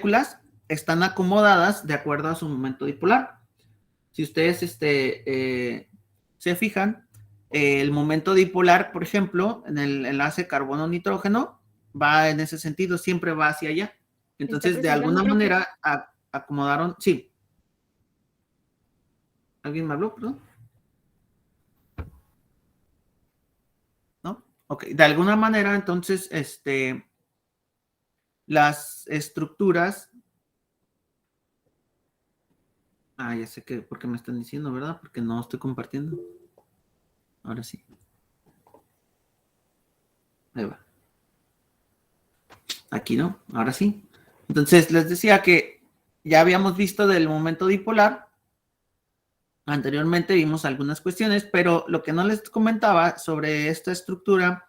moléculas están acomodadas de acuerdo a su momento dipolar. Si ustedes se fijan, el momento dipolar, por ejemplo, en el enlace carbono-nitrógeno, va en ese sentido, siempre va hacia allá. Entonces, de alguna manera, acomodaron, sí. ¿Alguien me habló, perdón? ¿No? Ok, de alguna manera, entonces, las estructuras... ya sé que, ¿por qué me están diciendo, verdad? Porque no estoy compartiendo. Ahora sí. Ahí va. Aquí, ¿no? Ahora sí. Entonces, les decía que ya habíamos visto del momento dipolar. Anteriormente vimos algunas cuestiones, pero lo que no les comentaba sobre esta estructura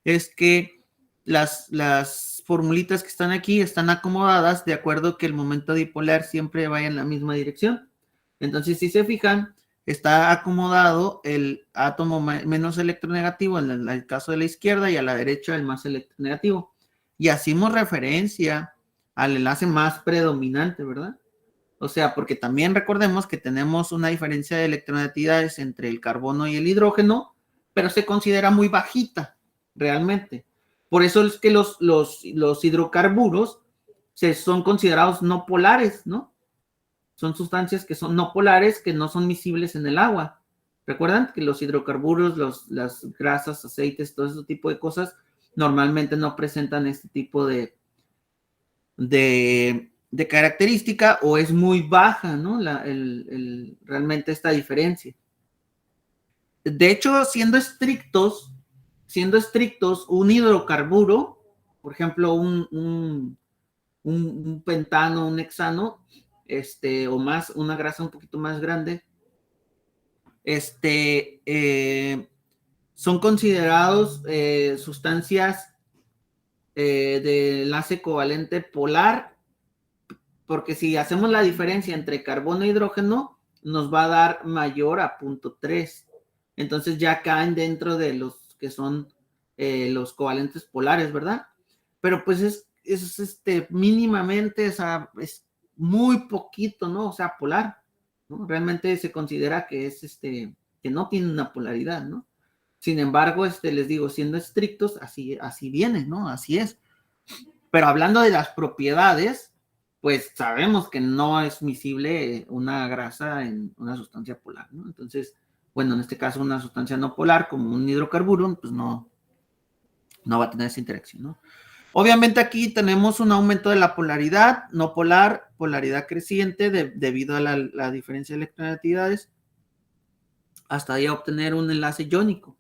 es que las formulitas que están aquí están acomodadas de acuerdo que el momento dipolar siempre vaya en la misma dirección. Entonces, si se fijan, está acomodado el átomo menos electronegativo en el caso de la izquierda y a la derecha el más electronegativo. Y hacemos referencia al enlace más predominante, ¿verdad? O sea, porque también recordemos que tenemos una diferencia de electronegatividades entre el carbono y el hidrógeno, pero se considera muy bajita, realmente. Por eso es que los hidrocarburos son considerados no polares, ¿no? Son sustancias que son no polares, que no son miscibles en el agua. ¿Recuerdan que los hidrocarburos, las grasas, aceites, todo ese tipo de cosas, normalmente no presentan este tipo de característica o es muy baja, ¿no? Realmente esta diferencia. De hecho, siendo estrictos, un hidrocarburo, por ejemplo, un pentano, un hexano, o más, una grasa un poquito más grande, son considerados sustancias de enlace covalente polar, porque si hacemos la diferencia entre carbono e hidrógeno, nos va a dar mayor a 0.3. Entonces ya caen dentro de los que son los covalentes polares, ¿verdad? Pero pues es mínimamente, o sea, es muy poquito, ¿no? O sea, polar, ¿no? Realmente se considera que es que no tiene una polaridad, ¿no? Sin embargo, les digo, siendo estrictos, así viene, ¿no? Así es. Pero hablando de las propiedades, pues sabemos que no es miscible una grasa en una sustancia polar, ¿no? Entonces, bueno, en este caso una sustancia no polar como un hidrocarburo, pues no va a tener esa interacción, ¿no? Obviamente aquí tenemos un aumento de la polaridad, no polar, polaridad creciente debido a la diferencia de electronegatividades, hasta ya obtener un enlace iónico.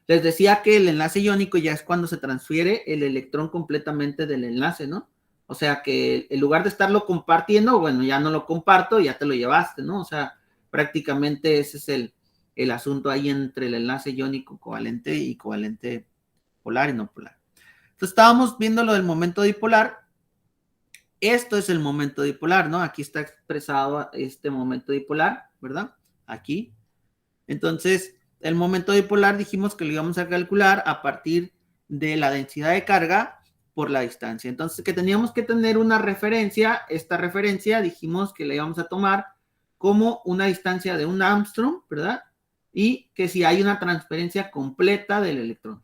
Les decía que el enlace iónico ya es cuando se transfiere el electrón completamente del enlace, ¿no? O sea que en lugar de estarlo compartiendo, bueno, ya no lo comparto, ya te lo llevaste, ¿no? O sea, prácticamente ese es el asunto ahí entre el enlace iónico covalente y covalente polar y no polar. Entonces estábamos viendo lo del momento dipolar. Esto es el momento dipolar, ¿no? Aquí está expresado este momento dipolar, ¿verdad? Aquí. Entonces, el momento dipolar dijimos que lo íbamos a calcular a partir de la densidad de carga por la distancia. Entonces, que teníamos que tener una referencia. Esta referencia dijimos que la íbamos a tomar como una distancia de un Armstrong, ¿verdad? Y que si hay una transferencia completa del electrón.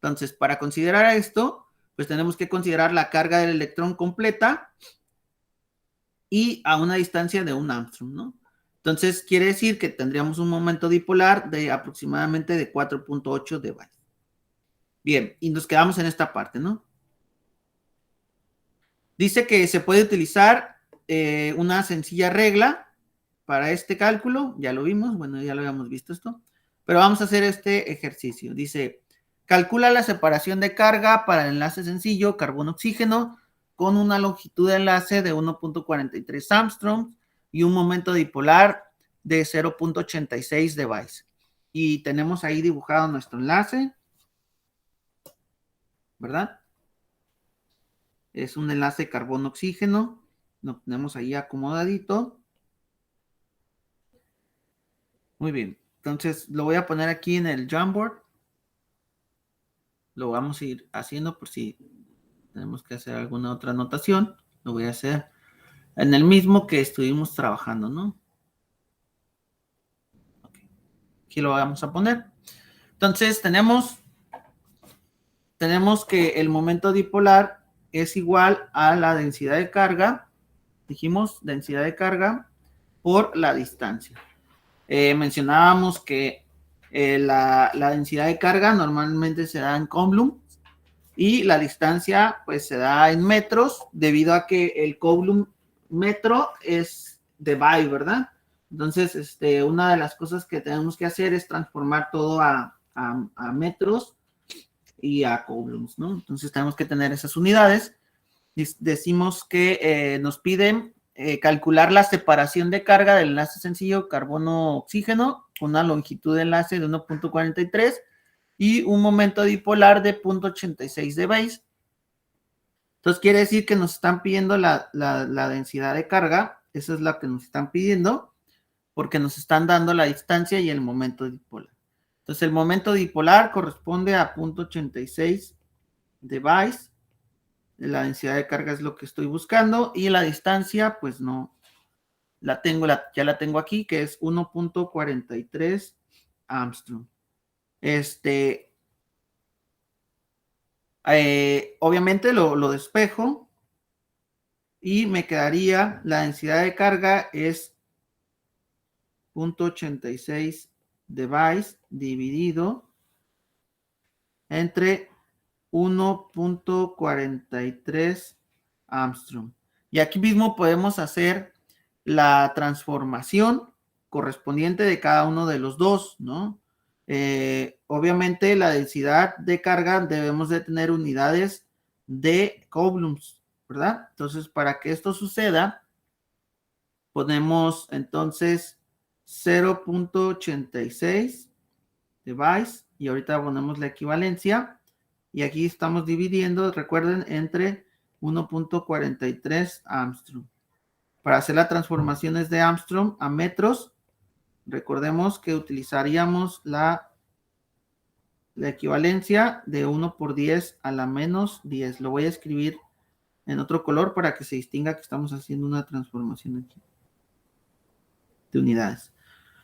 Entonces, para considerar esto, pues tenemos que considerar la carga del electrón completa y a una distancia de un Armstrong, ¿no? Entonces, quiere decir que tendríamos un momento dipolar de aproximadamente de 4.8 de Weiss. Bien, y nos quedamos en esta parte, ¿no? Dice que se puede utilizar una sencilla regla para este cálculo. Ya lo vimos, bueno, ya lo habíamos visto esto. Pero vamos a hacer este ejercicio. Dice, calcula la separación de carga para el enlace sencillo carbono-oxígeno con una longitud de enlace de 1.43 Armstrong y un momento dipolar de 0.86 de Weiss. Y tenemos ahí dibujado nuestro enlace, ¿verdad? Es un enlace carbono-oxígeno. Lo tenemos ahí acomodadito. Muy bien. Entonces lo voy a poner aquí en el Jamboard. Lo vamos a ir haciendo por si tenemos que hacer alguna otra anotación. Lo voy a hacer en el mismo que estuvimos trabajando, ¿no? Okay. Aquí lo vamos a poner. Entonces tenemos que el momento dipolar es igual a la densidad de carga, dijimos densidad de carga por la distancia. Mencionábamos que la densidad de carga normalmente se da en coulomb y la distancia pues se da en metros debido a que el coulomb metro es Debye, ¿verdad? Entonces, una de las cosas que tenemos que hacer es transformar todo a metros y a coulombs, ¿no? Entonces tenemos que tener esas unidades. Decimos que nos piden calcular la separación de carga del enlace sencillo carbono-oxígeno con una longitud de enlace de 1.43 y un momento dipolar de 0.86 de Weiss. Entonces quiere decir que nos están pidiendo la densidad de carga, esa es la que nos están pidiendo, porque nos están dando la distancia y el momento dipolar. Entonces el momento dipolar corresponde a 0.86 de Weiss. La densidad de carga es lo que estoy buscando y la distancia, pues no, la tengo, ya la tengo aquí, que es 1.43 Armstrong. Obviamente lo despejo y me quedaría, la densidad de carga es 0.86 de Weiss dividido entre 1.43 Armstrong. Y aquí mismo podemos hacer la transformación correspondiente de cada uno de los dos, ¿no? Obviamente la densidad de carga debemos de tener unidades de coulombs, ¿verdad? Entonces, para que esto suceda, ponemos entonces 0.86 de Weiss y ahorita ponemos la equivalencia y aquí estamos dividiendo, recuerden, entre 1.43 Armstrong. Para hacer las transformaciones de Armstrong a metros, recordemos que utilizaríamos la equivalencia de 1 por 10 a la menos 10. Lo voy a escribir en otro color para que se distinga que estamos haciendo una transformación aquí de unidades.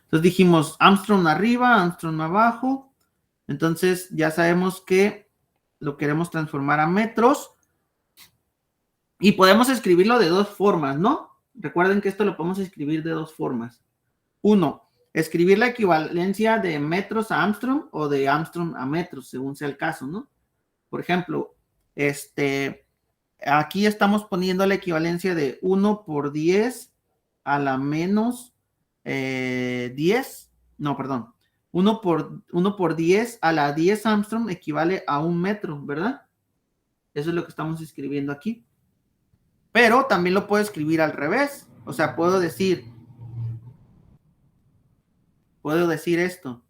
Entonces dijimos Armstrong arriba, Armstrong abajo. Entonces ya sabemos que lo queremos transformar a metros. Y podemos escribirlo de dos formas, ¿no? Recuerden que esto lo podemos escribir de dos formas. Uno, escribir la equivalencia de metros a Armstrong o de Armstrong a metros, según sea el caso, ¿no? Por ejemplo, aquí estamos poniendo la equivalencia de 1 por 10 a la menos 10. No, perdón. 1 por 10 a la 10 Armstrong equivale a 1 metro, ¿verdad? Eso es lo que estamos escribiendo aquí. Pero también lo puedo escribir al revés. O sea, puedo decir esto.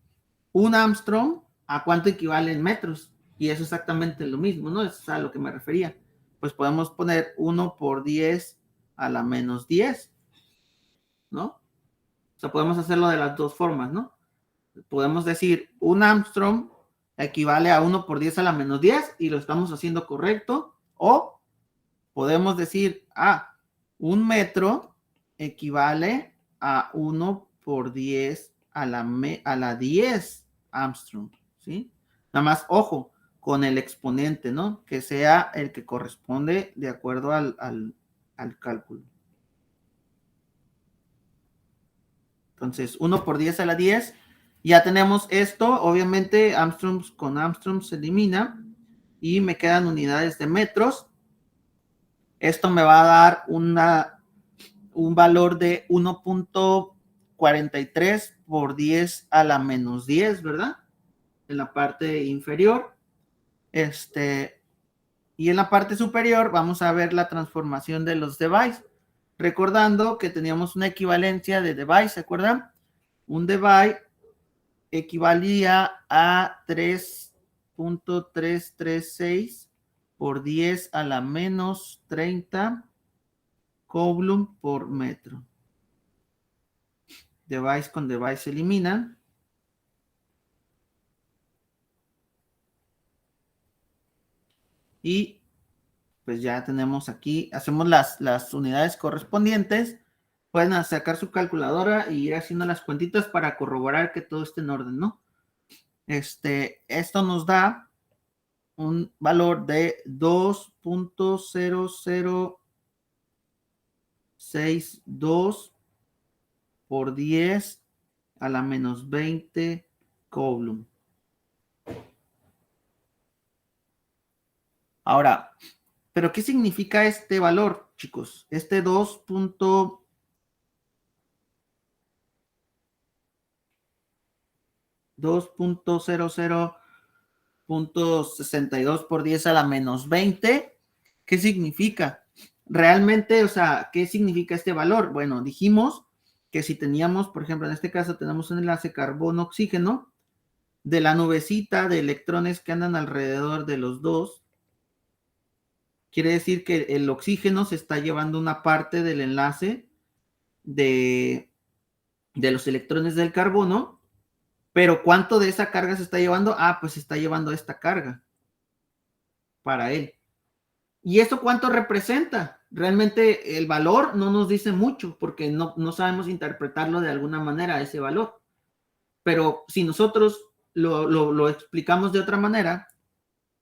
Un Armstrong, ¿a cuánto equivale en metros? Y eso es exactamente lo mismo, ¿no? Eso es a lo que me refería. Pues podemos poner 1 por 10 a la menos 10, ¿no? O sea, podemos hacerlo de las dos formas, ¿no? Podemos decir un Armstrong equivale a 1 por 10 a la menos 10 y lo estamos haciendo correcto. O podemos decir, un metro equivale a 1 por 10 a la 10 Armstrong, ¿sí? Nada más, ojo, con el exponente, ¿no? Que sea el que corresponde de acuerdo al cálculo. Entonces, 1 por 10 a la 10. Ya tenemos esto. Obviamente, Armstrongs con Armstrong se elimina y me quedan unidades de metros. Esto me va a dar un valor de 1.43 por 10 a la menos 10, ¿verdad? En la parte inferior. Y en la parte superior vamos a ver la transformación de los device. Recordando que teníamos una equivalencia de device, ¿se acuerdan? Un device equivalía a 3.336 por 10 a la menos 30 coulomb por metro. Device con device se eliminan. Y pues ya tenemos aquí, hacemos las unidades correspondientes. Pueden sacar su calculadora y ir haciendo las cuentitas para corroborar que todo esté en orden, ¿no? Esto nos da un valor de 2.0062 por 10 a la menos 20 coulomb. Ahora, ¿pero qué significa este valor, chicos? Este 2.00.62 por 10 a la menos 20, ¿qué significa? Realmente, o sea, ¿qué significa este valor? Bueno, dijimos que si teníamos, por ejemplo, en este caso tenemos un enlace carbono-oxígeno, de la nubecita de electrones que andan alrededor de los dos, quiere decir que el oxígeno se está llevando una parte del enlace de los electrones del carbono, pero ¿cuánto de esa carga se está llevando? Ah, pues se está llevando esta carga para él. ¿Y eso cuánto representa? Realmente el valor no nos dice mucho porque no sabemos interpretarlo de alguna manera, ese valor. Pero si nosotros lo explicamos de otra manera,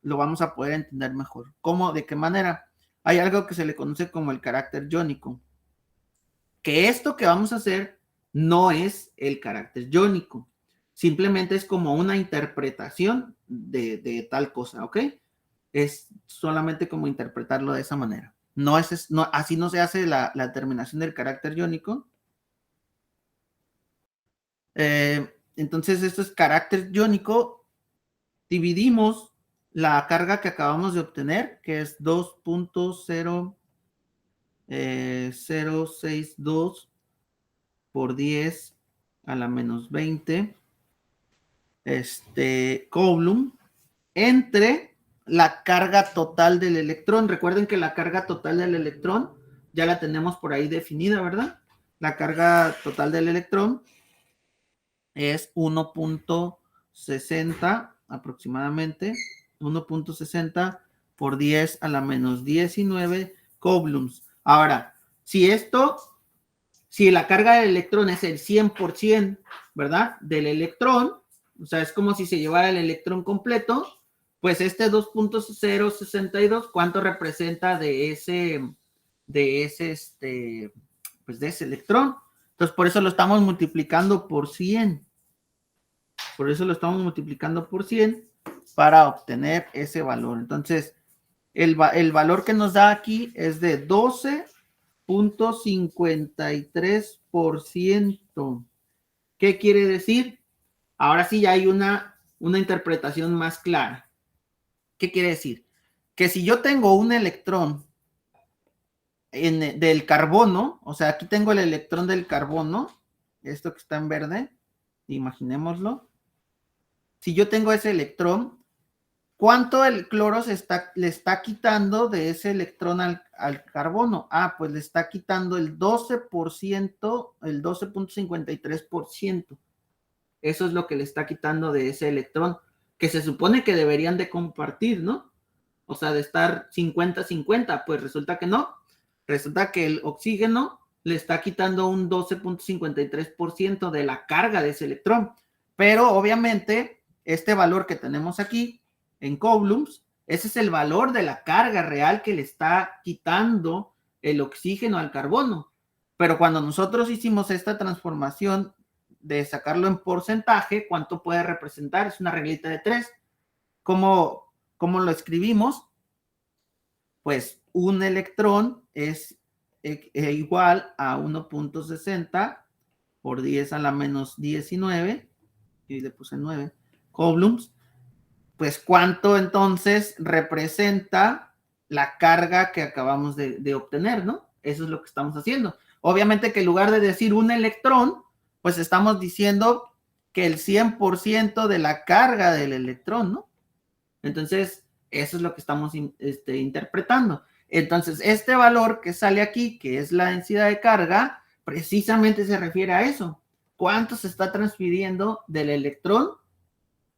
lo vamos a poder entender mejor. ¿Cómo? ¿De qué manera? Hay algo que se le conoce como el carácter iónico. Que esto que vamos a hacer no es el carácter iónico. Simplemente es como una interpretación de tal cosa, ¿ok? Es solamente como interpretarlo de esa manera. No es, no, así no se hace la terminación del carácter iónico. Entonces, esto es carácter iónico. Dividimos la carga que acabamos de obtener, que es 2.0062 por 10 a la menos 20 coulomb, entre la carga total del electrón. Recuerden que la carga total del electrón ya la tenemos por ahí definida, ¿verdad? La carga total del electrón es 1.60 aproximadamente, 1.60 por 10 a la menos 19 coulombs. Ahora, si la carga del electrón es el 100%, ¿verdad? Del electrón, o sea, es como si se llevara el electrón completo, pues este 2.062, ¿cuánto representa de ese electrón? Entonces, por eso lo estamos multiplicando por 100. Por eso lo estamos multiplicando por 100 para obtener ese valor. Entonces, el valor que nos da aquí es de 12.53%. ¿Qué quiere decir? Ahora sí ya hay una interpretación más clara. ¿Qué quiere decir? Que si yo tengo un electrón del carbono, o sea, aquí tengo el electrón del carbono, esto que está en verde, imaginémoslo. Si yo tengo ese electrón, ¿cuánto el cloro le está quitando de ese electrón al carbono? Ah, pues le está quitando el 12%, el 12.53%. Eso es lo que le está quitando de ese electrón, que se supone que deberían de compartir, ¿no? O sea, de estar 50-50, pues resulta que no. Resulta que el oxígeno le está quitando un 12.53% de la carga de ese electrón. Pero obviamente, este valor que tenemos aquí en coulombs, ese es el valor de la carga real que le está quitando el oxígeno al carbono. Pero cuando nosotros hicimos esta transformación de sacarlo en porcentaje, ¿cuánto puede representar? Es una reglita de 3. ¿Cómo lo escribimos? Pues un electrón es igual a 1.60 por 10 a la menos 19, y le puse 9 coulombs. Pues ¿cuánto entonces representa la carga que acabamos de obtener, ¿no? Eso es lo que estamos haciendo. Obviamente que en lugar de decir un electrón, pues estamos diciendo que el 100% de la carga del electrón, ¿no? Entonces, eso es lo que estamos interpretando. Entonces, este valor que sale aquí, que es la densidad de carga, precisamente se refiere a eso. ¿Cuánto se está transfiriendo del electrón,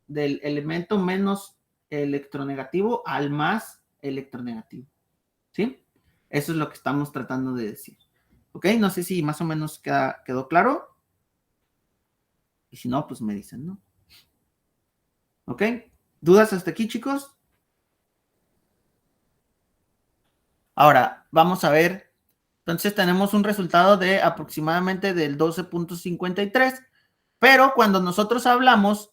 del elemento menos electronegativo al más electronegativo? ¿sí? Eso es lo que estamos tratando de decir. ¿Ok? No sé si más o menos quedó claro. Y si no, pues me dicen, ¿no? ¿Ok? ¿Dudas hasta aquí, chicos? Ahora, vamos a ver. Entonces tenemos un resultado de aproximadamente del 12.53, pero cuando nosotros hablamos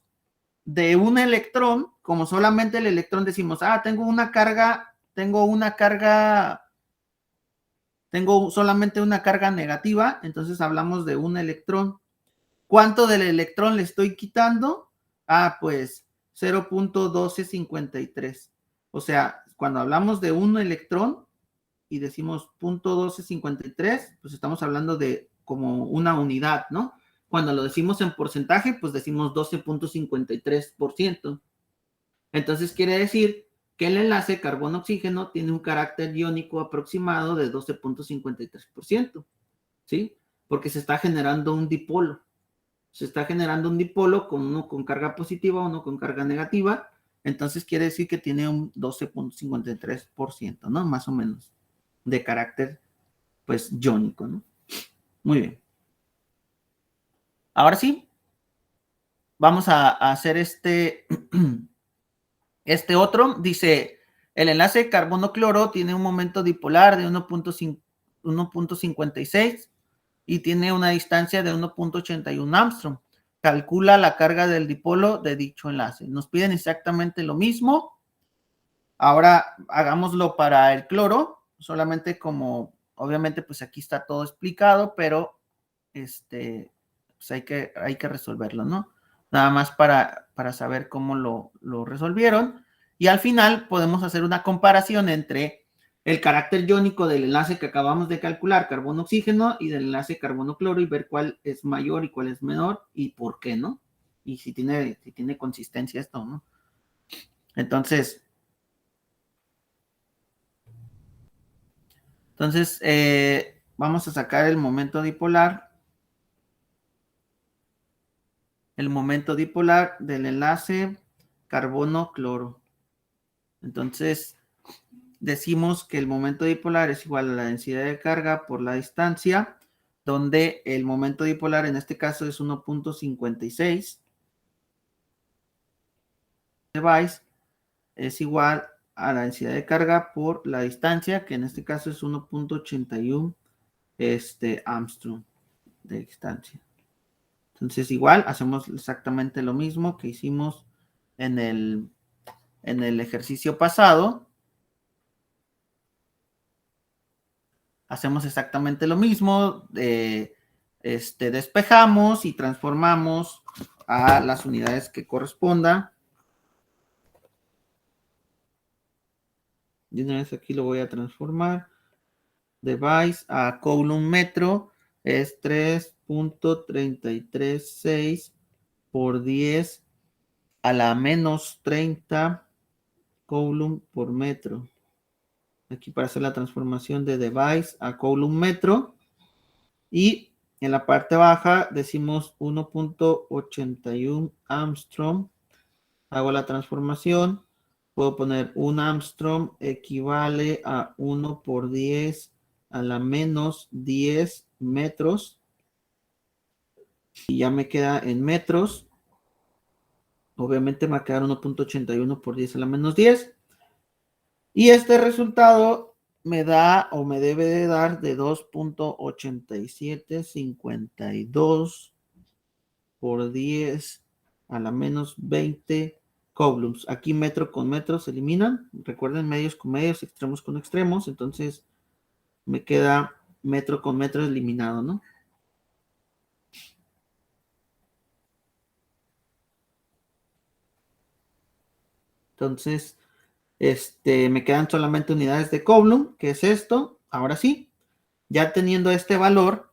de un electrón, como solamente el electrón decimos, tengo solamente una carga negativa, entonces hablamos de un electrón. ¿Cuánto del electrón le estoy quitando? Pues 0.1253. O sea, cuando hablamos de un electrón y decimos 0.1253, pues estamos hablando de como una unidad, ¿no? Cuando lo decimos en porcentaje, pues decimos 12.53%. Entonces quiere decir que el enlace carbono-oxígeno tiene un carácter iónico aproximado de 12.53%, ¿sí? Porque se está generando un dipolo. Se está generando un dipolo con uno con carga positiva, uno con carga negativa. Entonces quiere decir que tiene un 12.53%, ¿no? Más o menos, de carácter, pues, iónico, ¿no? Muy bien. Ahora sí, vamos a hacer este otro. Dice, el enlace carbono-cloro tiene un momento dipolar de 1.56 y tiene una distancia de 1.81 Armstrong. Calcula la carga del dipolo de dicho enlace. Nos piden exactamente lo mismo. Ahora hagámoslo para el cloro, solamente como, obviamente, pues aquí está todo explicado, pero pues hay que resolverlo, ¿no? Nada más para saber cómo lo resolvieron. Y al final podemos hacer una comparación entre el carácter iónico del enlace que acabamos de calcular, carbono-oxígeno, y del enlace carbono-cloro, y ver cuál es mayor y cuál es menor y por qué, ¿no? Y si tiene consistencia esto, ¿no? Entonces, vamos a sacar el momento dipolar. El momento dipolar del enlace carbono-cloro. Entonces, decimos que el momento dipolar es igual a la densidad de carga por la distancia, donde el momento dipolar en este caso es 1.56. Device es igual a la densidad de carga por la distancia, que en este caso es 1.81 Armstrong de distancia. Entonces, igual hacemos exactamente lo mismo que hicimos en el ejercicio pasado. Hacemos exactamente lo mismo, despejamos y transformamos a las unidades que correspondan. Y una vez aquí lo voy a transformar. Device a Coulomb metro es 3.336 por 10 a la menos 30 Coulomb por metro. Aquí para hacer la transformación de device a Coulomb metro. Y en la parte baja decimos 1.81 Armstrong. Hago la transformación. Puedo poner un Armstrong equivale a 1 por 10 a la menos 10 metros. Y ya me queda en metros. Obviamente me va a quedar 1.81 por 10 a la menos 10. Y este resultado me da o me debe de dar de 2.8752 por 10 a la menos 20 coulombs. Aquí metro con metro se eliminan. Recuerden, medios con medios, extremos con extremos. Entonces me queda metro con metro eliminado, ¿no? Entonces, me quedan solamente unidades de Coulomb, que es esto. Ahora sí, ya teniendo este valor,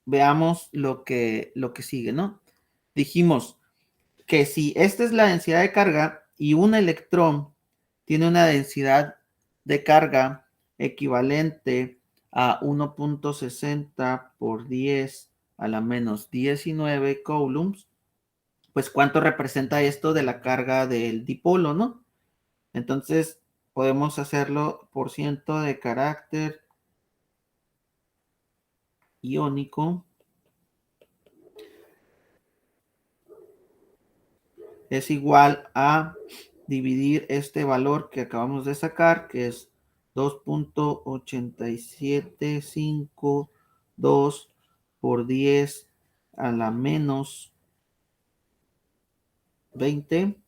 veamos lo que sigue, ¿no? Dijimos que si esta es la densidad de carga y un electrón tiene una densidad de carga equivalente a 1.60 por 10 a la menos 19 coulombs, pues cuánto representa esto de la carga del dipolo, ¿no? Entonces, podemos hacerlo por ciento de carácter iónico es igual a dividir este valor que acabamos de sacar, que es 2.8752 por 10 a la menos 20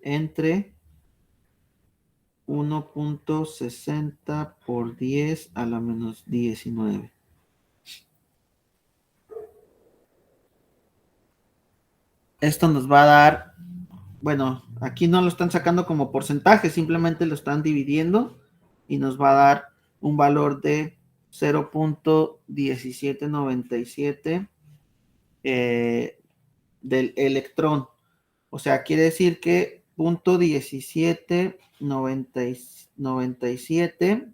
entre 1.60 por 10 a la menos 19. Esto nos va a dar, bueno, aquí no lo están sacando como porcentaje, simplemente lo están dividiendo y nos va a dar un valor de 0.1797 del electrón. O sea, quiere decir que 0.1797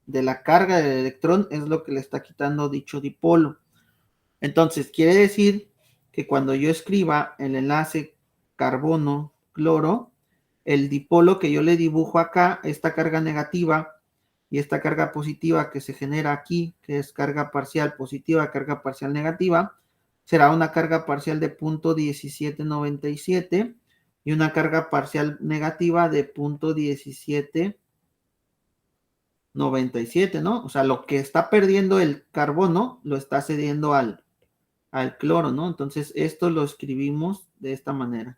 de la carga del electrón es lo que le está quitando dicho dipolo. Entonces, quiere decir que cuando yo escriba el enlace carbono-cloro, el dipolo que yo le dibujo acá, esta carga negativa y esta carga positiva que se genera aquí, que es carga parcial positiva, carga parcial negativa, será una carga parcial de 0.1797 y una carga parcial negativa de 0.1797, ¿no? O sea, lo que está perdiendo el carbono lo está cediendo al cloro, ¿no? Entonces, esto lo escribimos de esta manera.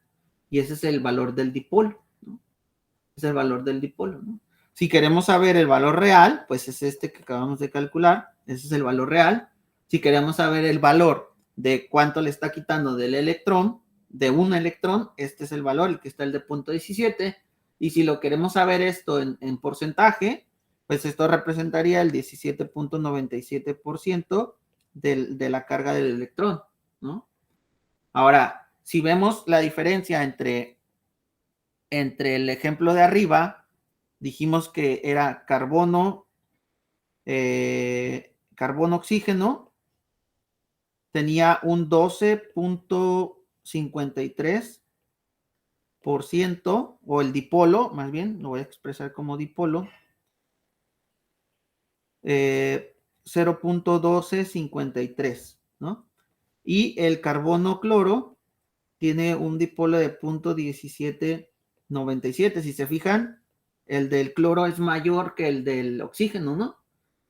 Y ese es el valor del dipolo, ¿no? Es el valor del dipolo, ¿no? Si queremos saber el valor real, pues es este que acabamos de calcular. Ese es el valor real. Si queremos saber el valor de cuánto le está quitando del electrón, de un electrón, este es el valor, el que está el de 0.17. Y si lo queremos saber esto en porcentaje, pues esto representaría el 17.97% de la carga del electrón, ¿no? Ahora, si vemos la diferencia entre el ejemplo de arriba, dijimos que era carbono, oxígeno, tenía un 12.53%, o el dipolo, más bien, lo voy a expresar como dipolo, 0.1253, ¿no? Y el carbono cloro tiene un dipolo de 0.1797. Si se fijan, el del cloro es mayor que el del oxígeno, ¿no?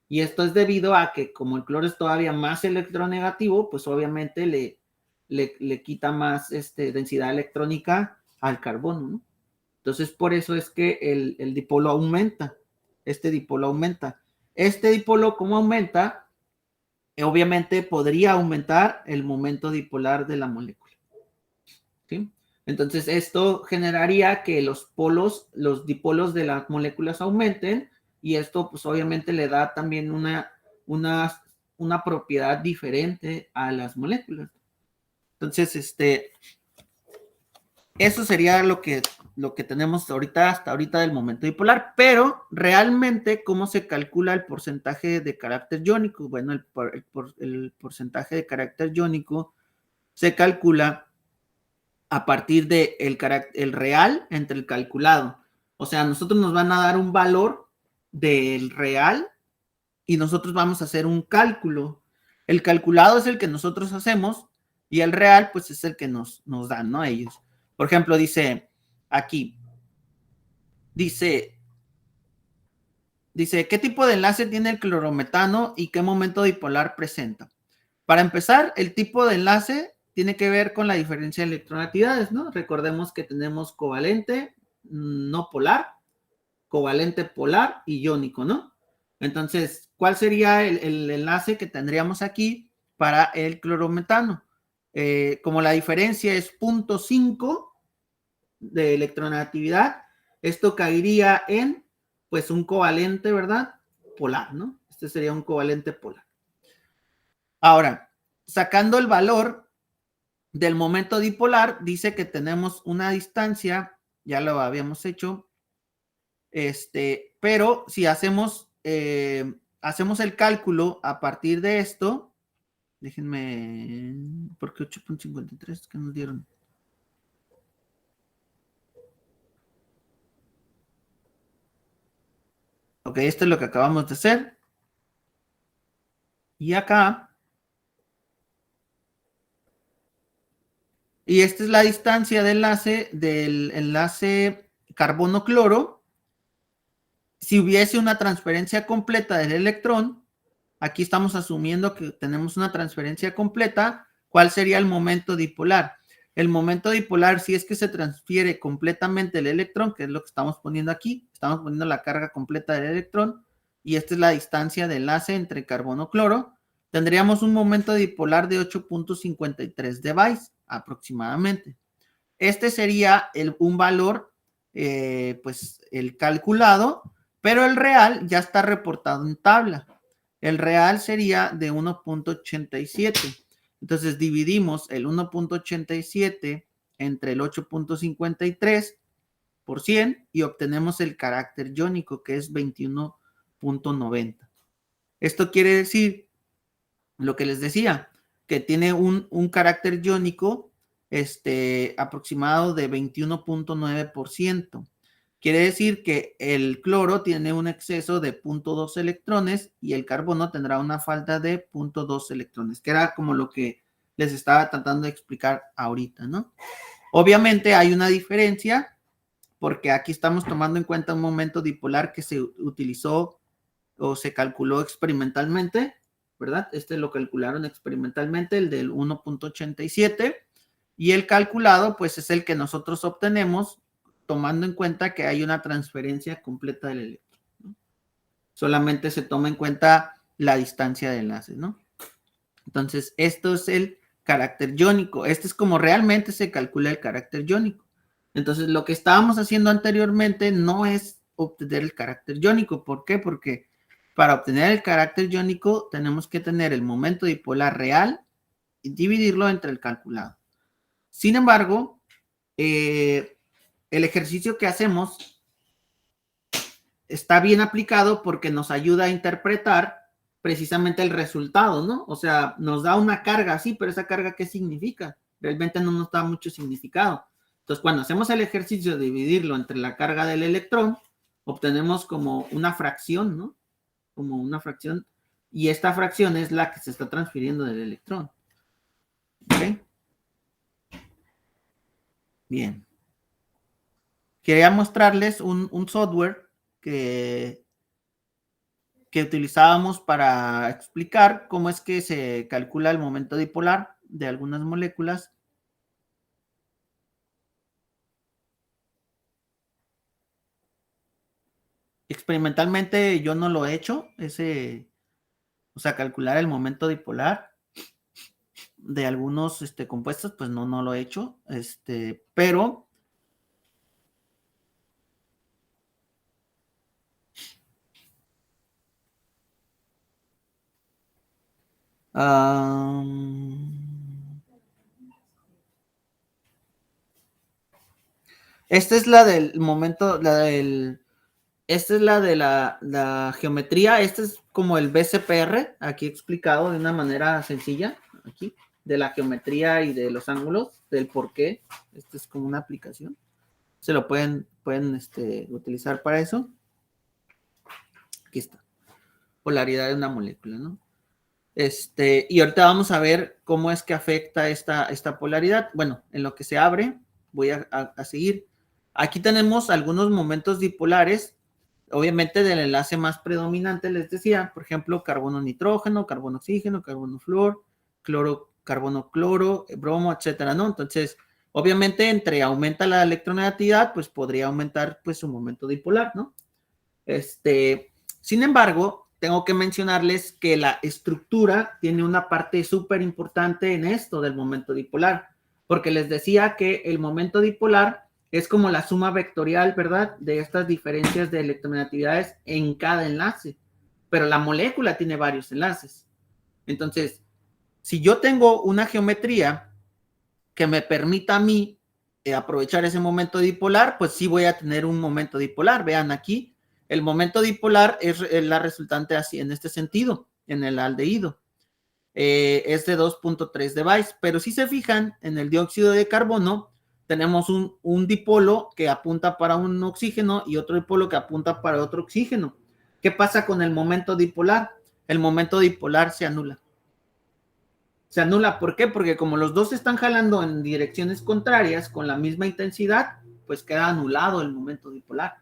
Y esto es debido a que como el cloro es todavía más electronegativo, pues obviamente le quita más densidad electrónica al carbono, ¿no? Entonces, por eso es que el dipolo aumenta. Este dipolo aumenta. Este dipolo, ¿cómo aumenta? Obviamente podría aumentar el momento dipolar de la molécula, ¿sí? Entonces, esto generaría que los dipolos de las moléculas aumenten, y esto, pues, obviamente le da también una propiedad diferente a las moléculas. Entonces, eso sería lo que tenemos ahorita, hasta ahorita del momento dipolar, pero realmente, ¿cómo se calcula el porcentaje de carácter iónico? Bueno, el porcentaje de carácter iónico se calcula a partir de el real entre el calculado. O sea, nosotros nos van a dar un valor del real y nosotros vamos a hacer un cálculo. El calculado es el que nosotros hacemos y el real, pues, es el que nos dan, ¿no? Ellos. Por ejemplo, dice aquí, dice, ¿qué tipo de enlace tiene el clorometano y qué momento dipolar presenta? Para empezar, el tipo de enlace tiene que ver con la diferencia de electronegatividades, ¿no? Recordemos que tenemos covalente, no polar, covalente polar y iónico, ¿no? Entonces, ¿cuál sería el enlace que tendríamos aquí para el clorometano? Como la diferencia es 0.5 de electronegatividad, esto caería en, pues, un covalente, ¿verdad? Polar, ¿no? Este sería un covalente polar. Ahora, sacando el valor del momento dipolar, dice que tenemos una distancia, ya lo habíamos hecho, pero si hacemos el cálculo a partir de esto, déjenme, ¿por qué 8.53? ¿Qué nos dieron? Ok, esto es lo que acabamos de hacer. Y acá. Y esta es la distancia de enlace del enlace carbono-cloro. Si hubiese una transferencia completa del electrón, aquí estamos asumiendo que tenemos una transferencia completa, ¿cuál sería el momento dipolar? El momento dipolar, si es que se transfiere completamente el electrón, que es lo que estamos poniendo aquí, estamos poniendo la carga completa del electrón, y esta es la distancia de enlace entre carbono-cloro, tendríamos un momento dipolar de 8.53 device aproximadamente. Este sería un valor, pues el calculado, pero el real ya está reportado en tabla. El real sería de 1.87. Entonces dividimos el 1.87 entre el 8.53 por 100 y obtenemos el carácter iónico, que es 21.90. Esto quiere decir lo que les decía, que tiene un carácter iónico aproximado de 21.9%. Quiere decir que el cloro tiene un exceso de 0.2 electrones y el carbono tendrá una falta de 0.2 electrones, que era como lo que les estaba tratando de explicar ahorita, ¿no? Obviamente hay una diferencia porque aquí estamos tomando en cuenta un momento dipolar que se utilizó o se calculó experimentalmente, ¿verdad? Este lo calcularon experimentalmente, el del 1.87, y el calculado, pues es el que nosotros obtenemos tomando en cuenta que hay una transferencia completa del electrón, ¿no? Solamente se toma en cuenta la distancia de enlace, ¿no? Entonces, esto es el carácter iónico. Este es como realmente se calcula el carácter iónico. Entonces, lo que estábamos haciendo anteriormente no es obtener el carácter iónico. ¿Por qué? Porque para obtener el carácter iónico tenemos que tener el momento dipolar real y dividirlo entre el calculado. Sin embargo, el ejercicio que hacemos está bien aplicado porque nos ayuda a interpretar precisamente el resultado, ¿no? O sea, nos da una carga, sí, pero esa carga, ¿qué significa? Realmente no nos da mucho significado. Entonces, cuando hacemos el ejercicio de dividirlo entre la carga del electrón, obtenemos como una fracción, ¿no? Como una fracción, y esta fracción es la que se está transfiriendo del electrón. ¿Ok? Bien. Quería mostrarles un software que utilizábamos para explicar cómo es que se calcula el momento dipolar de algunas moléculas. Experimentalmente yo no lo he hecho, o sea, calcular el momento dipolar de algunos compuestos, pues no lo he hecho, pero esta es la del momento, esta es la de la geometría, este es como el BCPR, aquí explicado de una manera sencilla, aquí, de la geometría y de los ángulos, del por qué, este es como una aplicación, se lo pueden utilizar para eso. Aquí está, polaridad de una molécula, ¿no? Y ahorita vamos a ver cómo es que afecta esta polaridad. Bueno, en lo que se abre, voy a seguir. Aquí tenemos algunos momentos dipolares, obviamente del enlace más predominante, les decía, por ejemplo, carbono-nitrógeno, carbono-oxígeno, carbono-flúor, carbono-cloro, bromo, etcétera, ¿no? Entonces, obviamente, entre aumenta la electronegatividad, pues podría aumentar pues su momento dipolar, ¿no? Sin embargo, tengo que mencionarles que la estructura tiene una parte súper importante en esto del momento dipolar, porque les decía que el momento dipolar es como la suma vectorial, ¿verdad? De estas diferencias de electronegatividades en cada enlace, pero la molécula tiene varios enlaces. Entonces, si yo tengo una geometría que me permita a mí aprovechar ese momento dipolar, pues sí voy a tener un momento dipolar. Vean aquí, el momento dipolar es la resultante así en este sentido, en el aldehído. Es de 2.3 device, pero si se fijan, en el dióxido de carbono tenemos un dipolo que apunta para un oxígeno y otro dipolo que apunta para otro oxígeno. ¿Qué pasa con el momento dipolar? El momento dipolar se anula. Se anula, ¿por qué? Porque como los dos están jalando en direcciones contrarias con la misma intensidad, pues queda anulado el momento dipolar.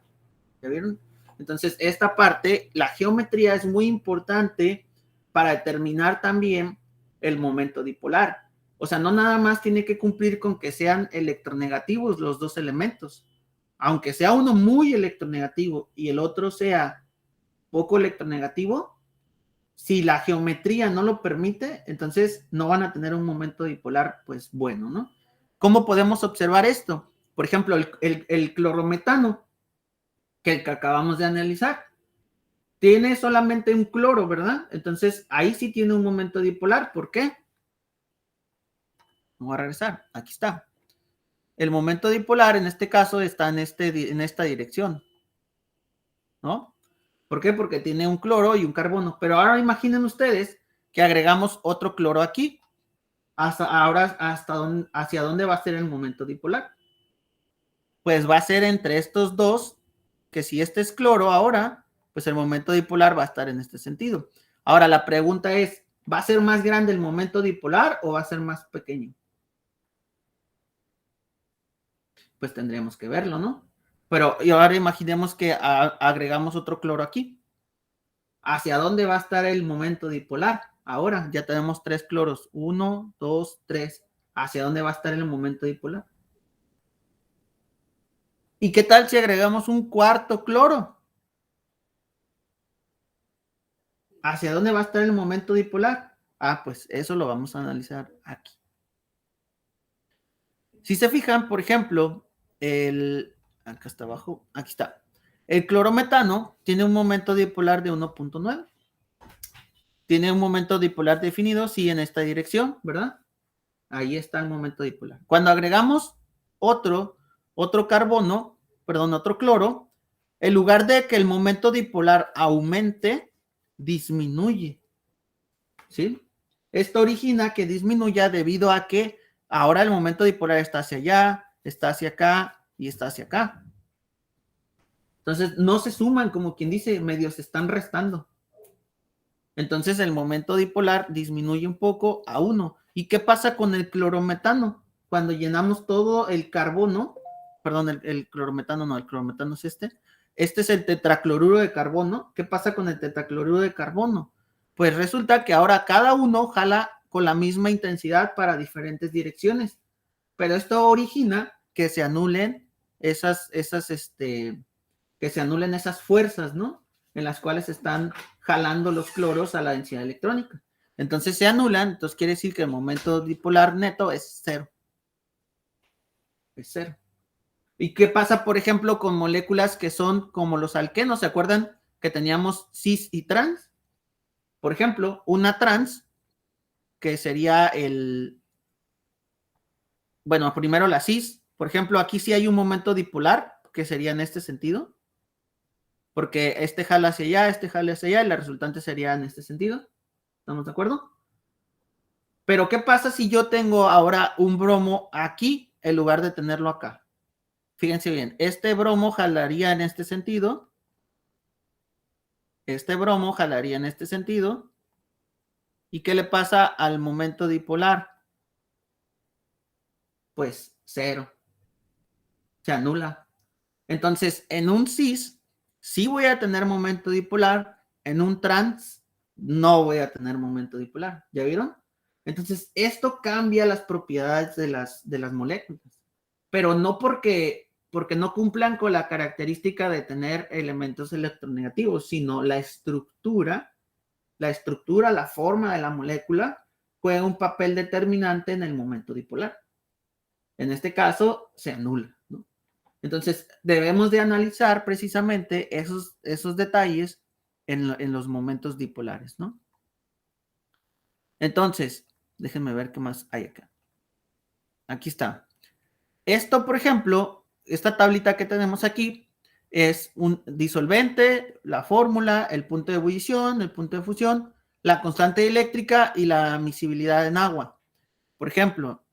¿Ya vieron? Entonces, esta parte, la geometría es muy importante para determinar también el momento dipolar. O sea, no nada más tiene que cumplir con que sean electronegativos los dos elementos. Aunque sea uno muy electronegativo y el otro sea poco electronegativo, si la geometría no lo permite, entonces no van a tener un momento dipolar, pues bueno, ¿no? ¿Cómo podemos observar esto? Por ejemplo, el clorometano, que el que acabamos de analizar, tiene solamente un cloro, ¿verdad? Entonces, ahí sí tiene un momento dipolar. ¿Por qué? Vamos a regresar. Aquí está. El momento dipolar, en este caso, está en esta dirección, ¿no? ¿Por qué? Porque tiene un cloro y un carbono. Pero ahora imaginen ustedes que agregamos otro cloro aquí. Ahora, ¿hacia dónde va a ser el momento dipolar? Pues va a ser entre estos dos, que si este es cloro ahora, pues el momento dipolar va a estar en este sentido. Ahora, la pregunta es, ¿va a ser más grande el momento dipolar o va a ser más pequeño? Pues tendríamos que verlo, ¿no? Pero y ahora imaginemos que agregamos otro cloro aquí. ¿Hacia dónde va a estar el momento dipolar? Ahora ya tenemos 3 cloros. 1, 2, 3. ¿Hacia dónde va a estar el momento dipolar? ¿Y qué tal si agregamos un cuarto cloro? ¿Hacia dónde va a estar el momento dipolar? Ah, pues eso lo vamos a analizar aquí. Si se fijan, por ejemplo, acá está abajo, aquí está. El clorometano tiene un momento dipolar de 1.9. Tiene un momento dipolar definido, sí, en esta dirección, ¿verdad? Ahí está el momento dipolar. Cuando agregamos otro carbono, perdón, otro cloro, en lugar de que el momento dipolar aumente, disminuye, ¿sí? Esto origina que disminuya debido a que ahora el momento dipolar está hacia allá, está hacia acá y está hacia acá. Entonces no se suman, como quien dice, medio se están restando. Entonces el momento dipolar disminuye un poco a 1. ¿Y qué pasa con el clorometano? Cuando llenamos todo el carbono, perdón, el clorometano no, el clorometano es este. Este es el tetracloruro de carbono. ¿Qué pasa con el tetracloruro de carbono? Pues resulta que ahora cada uno jala con la misma intensidad para diferentes direcciones. Pero esto origina que se anulen que se anulen esas fuerzas, ¿no? En las cuales están jalando los cloros a la densidad electrónica. Entonces se anulan, entonces quiere decir que el momento dipolar neto es 0. Es 0. ¿Y qué pasa, por ejemplo, con moléculas que son como los alquenos? ¿Se acuerdan que teníamos cis y trans? Por ejemplo, una trans, que sería bueno, primero la cis. Por ejemplo, aquí sí hay un momento dipolar, que sería en este sentido. Porque este jala hacia allá, este jala hacia allá, y la resultante sería en este sentido. ¿Estamos de acuerdo? Pero ¿qué pasa si yo tengo ahora un bromo aquí en lugar de tenerlo acá? Fíjense bien, este bromo jalaría en este sentido, este bromo jalaría en este sentido, ¿y qué le pasa al momento dipolar? Pues 0, se anula. Entonces, en un cis, sí voy a tener momento dipolar, en un trans, no voy a tener momento dipolar. ¿Ya vieron? Entonces, esto cambia las propiedades de las moléculas, pero no porque no cumplan con la característica de tener elementos electronegativos, sino la estructura, la forma de la molécula juega un papel determinante en el momento dipolar. En este caso, se anula, ¿no? Entonces, debemos de analizar precisamente esos detalles en los momentos dipolares, ¿no? Entonces, déjenme ver qué más hay acá. Aquí está. Esto, por ejemplo, esta tablita que tenemos aquí es un disolvente, la fórmula, el punto de ebullición, el punto de fusión, la constante eléctrica y la miscibilidad en agua. Por ejemplo,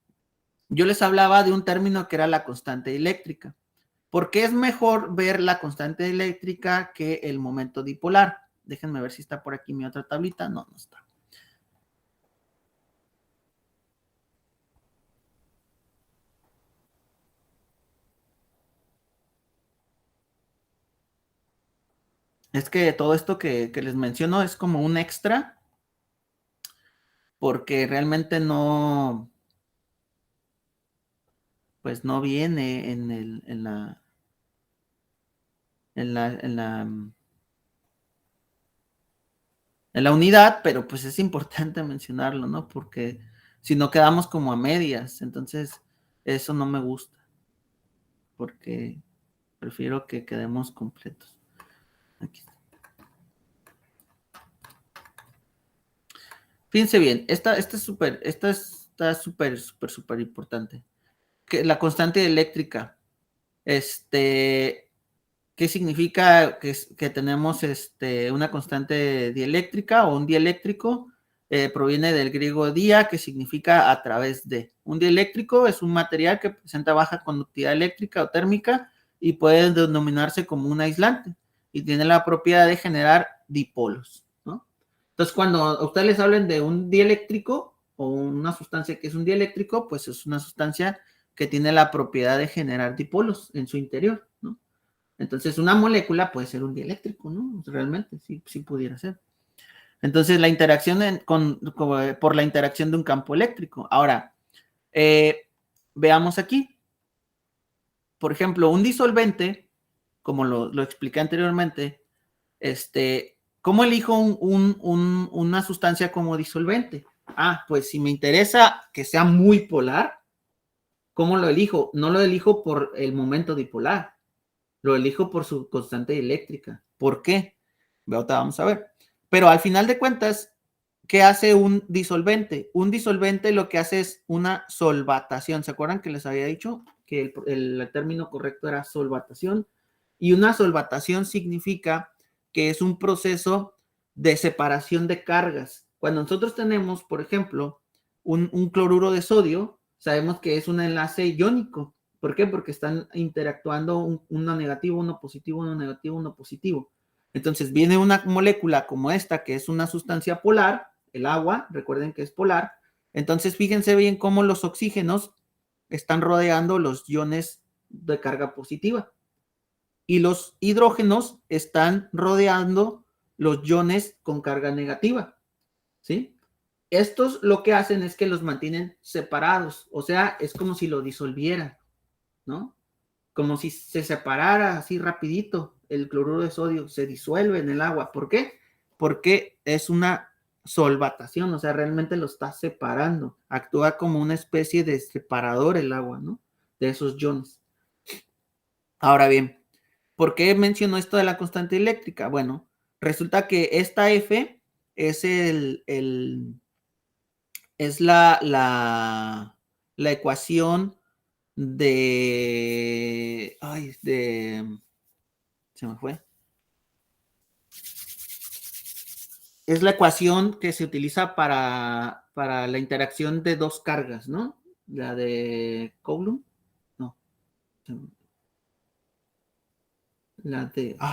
yo les hablaba de un término que era la constante eléctrica. ¿Por qué es mejor ver la constante eléctrica que el momento dipolar? Déjenme ver si está por aquí mi otra tablita. No, no está. Es que todo esto que les menciono es como un extra, porque realmente no, pues no viene en la unidad, pero pues es importante mencionarlo, ¿no? Porque si no quedamos como a medias, entonces eso no me gusta, porque prefiero que quedemos completos. Aquí está. Fíjense bien, esta está súper importante. Que la constante eléctrica, ¿qué significa que tenemos una constante dieléctrica o un dieléctrico? Proviene del griego dia, que significa a través de. Un dieléctrico es un material que presenta baja conductividad eléctrica o térmica y puede denominarse como un aislante y tiene la propiedad de generar dipolos, ¿no? Entonces, cuando a ustedes les hablen de un dieléctrico o una sustancia que es un dieléctrico, pues es una sustancia que tiene la propiedad de generar dipolos en su interior, ¿no? Entonces, una molécula puede ser un dieléctrico, ¿no? Realmente, sí, sí pudiera ser. Entonces, la interacción por la interacción de un campo eléctrico. Ahora, veamos aquí. Por ejemplo, un disolvente, como lo expliqué anteriormente, ¿cómo elijo una sustancia como disolvente? Ah, pues si me interesa que sea muy polar, ¿cómo lo elijo? No lo elijo por el momento dipolar, lo elijo por su constante eléctrica. ¿Por qué? Vamos a ver. Pero al final de cuentas, ¿qué hace un disolvente? Un disolvente lo que hace es una solvatación. ¿Se acuerdan que les había dicho que el término correcto era solvatación? Y una solvatación significa que es un proceso de separación de cargas. Cuando nosotros tenemos, por ejemplo, un cloruro de sodio, sabemos que es un enlace iónico. ¿Por qué? Porque están interactuando uno negativo, uno positivo, uno negativo, uno positivo. Entonces viene una molécula como esta, que es una sustancia polar, el agua, recuerden que es polar. Entonces fíjense bien cómo los oxígenos están rodeando los iones de carga positiva y los hidrógenos están rodeando los iones con carga negativa, ¿sí? Estos lo que hacen es que los mantienen separados, o sea, es como si lo disolvieran, ¿no? Como si se separara así rapidito el cloruro de sodio, se disuelve en el agua. ¿Por qué? Porque es una solvatación, o sea, realmente lo está separando. Actúa como una especie de separador el agua, ¿no? De esos iones. Ahora bien, ¿por qué menciono esto de la constante eléctrica? Bueno, resulta que esta F es es la ecuación se me fue. Es la ecuación que se utiliza para la interacción de dos cargas, ¿no? La de Coulomb, no.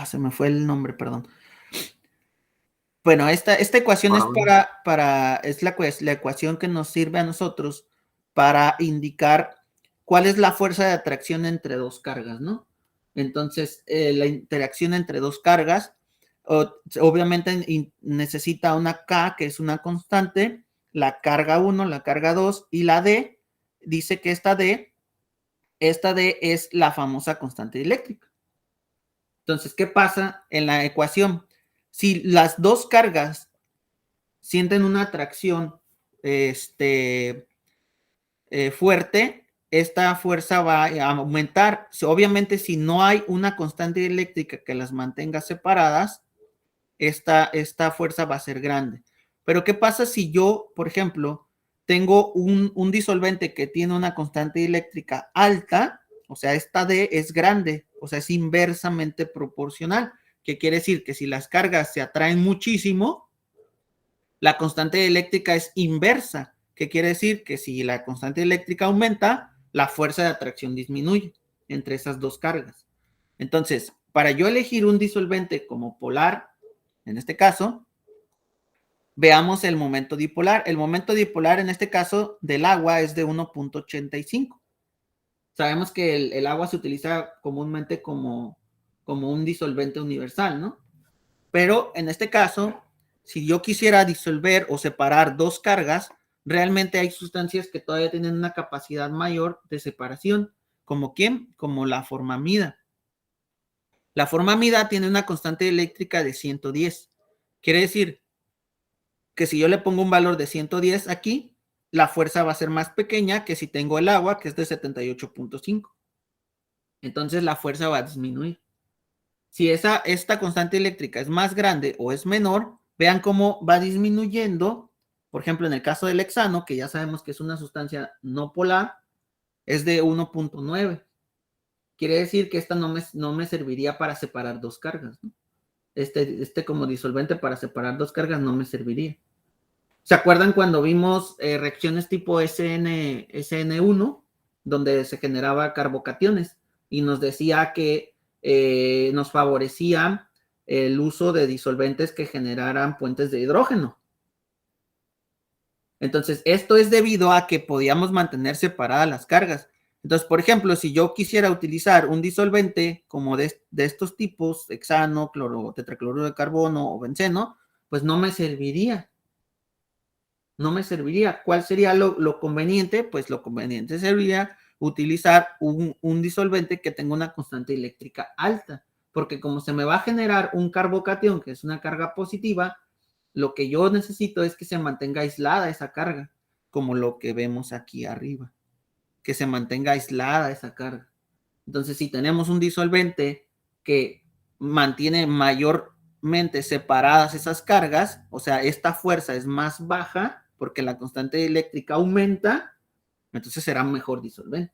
Se me fue el nombre, perdón. Bueno, esta ecuación es es la ecuación que nos sirve a nosotros para indicar cuál es la fuerza de atracción entre dos cargas, ¿no? Entonces, la interacción entre dos cargas, obviamente necesita una K, que es una constante, la carga 1, la carga 2, y la D, dice que esta D es la famosa constante eléctrica. Entonces, ¿qué pasa en la ecuación? Si las dos cargas sienten una atracción fuerte, esta fuerza va a aumentar. Obviamente, si no hay una constante eléctrica que las mantenga separadas, esta fuerza va a ser grande. Pero ¿qué pasa si yo, por ejemplo, tengo un disolvente que tiene una constante eléctrica alta? O sea, esta D es grande, o sea, es inversamente proporcional. ¿Qué quiere decir? Que si las cargas se atraen muchísimo, la constante eléctrica es inversa. ¿Qué quiere decir? Que si la constante eléctrica aumenta, la fuerza de atracción disminuye entre esas dos cargas. Entonces, para yo elegir un disolvente como polar, en este caso, veamos el momento dipolar. El momento dipolar en este caso del agua es de 1.85. Sabemos que el agua se utiliza comúnmente como un disolvente universal, ¿no? Pero en este caso, si yo quisiera disolver o separar dos cargas, realmente hay sustancias que todavía tienen una capacidad mayor de separación. ¿Como quién? Como la formamida. La formamida tiene una constante eléctrica de 110. Quiere decir que si yo le pongo un valor de 110 aquí, la fuerza va a ser más pequeña que si tengo el agua, que es de 78.5. Entonces la fuerza va a disminuir. Si esta constante eléctrica es más grande o es menor, vean cómo va disminuyendo. Por ejemplo, en el caso del hexano, que ya sabemos que es una sustancia no polar, es de 1.9. Quiere decir que esta no me serviría para separar dos cargas, ¿no? Como disolvente para separar dos cargas no me serviría. ¿Se acuerdan cuando vimos reacciones tipo SN1, donde se generaba carbocationes y nos decía que nos favorecía el uso de disolventes que generaran puentes de hidrógeno? Entonces, esto es debido a que podíamos mantener separadas las cargas. Entonces, por ejemplo, si yo quisiera utilizar un disolvente como de estos tipos, hexano, tetracloruro de carbono o benceno, pues no me serviría. No me serviría. ¿Cuál sería lo conveniente? Pues lo conveniente sería utilizar un disolvente que tenga una constante eléctrica alta, porque como se me va a generar un carbocatión, que es una carga positiva, lo que yo necesito es que se mantenga aislada esa carga, como lo que vemos aquí arriba, que se mantenga aislada esa carga. Entonces, si tenemos un disolvente que mantiene mayormente separadas esas cargas, o sea, esta fuerza es más baja porque la constante eléctrica aumenta, entonces será un mejor disolvente.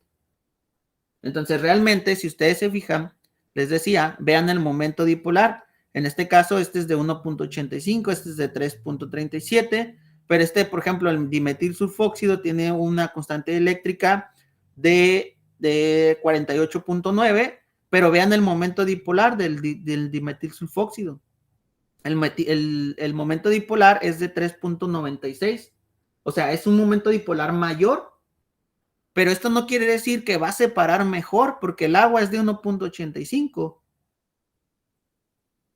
Entonces, realmente, si ustedes se fijan, les decía, vean el momento dipolar. En este caso, este es de 1.85, este es de 3.37, pero por ejemplo, el dimetil sulfóxido tiene una constante eléctrica de 48.9, pero vean el momento dipolar del dimetil sulfóxido. El momento dipolar es de 3.96. O sea, es un momento dipolar mayor, pero esto no quiere decir que va a separar mejor, porque el agua es de 1.85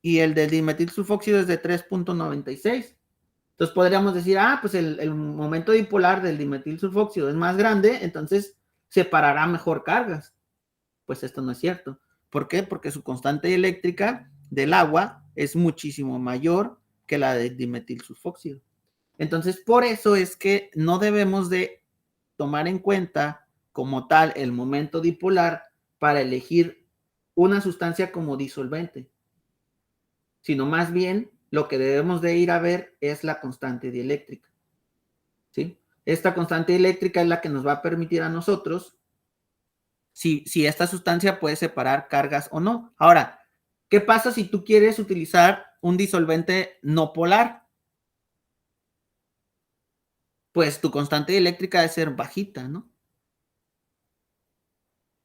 y el del dimetil sulfóxido es de 3.96. Entonces podríamos decir, pues el momento dipolar del dimetil sulfóxido es más grande, entonces separará mejor cargas. Pues esto no es cierto. ¿Por qué? Porque su constante eléctrica del agua es muchísimo mayor que la del dimetil sulfóxido. Entonces, por eso es que no debemos de tomar en cuenta como tal el momento dipolar para elegir una sustancia como disolvente, sino más bien lo que debemos de ir a ver es la constante dieléctrica, ¿sí? Esta constante eléctrica es la que nos va a permitir a nosotros si esta sustancia puede separar cargas o no. Ahora, ¿qué pasa si tú quieres utilizar un disolvente no polar? Pues tu constante eléctrica debe ser bajita, ¿no?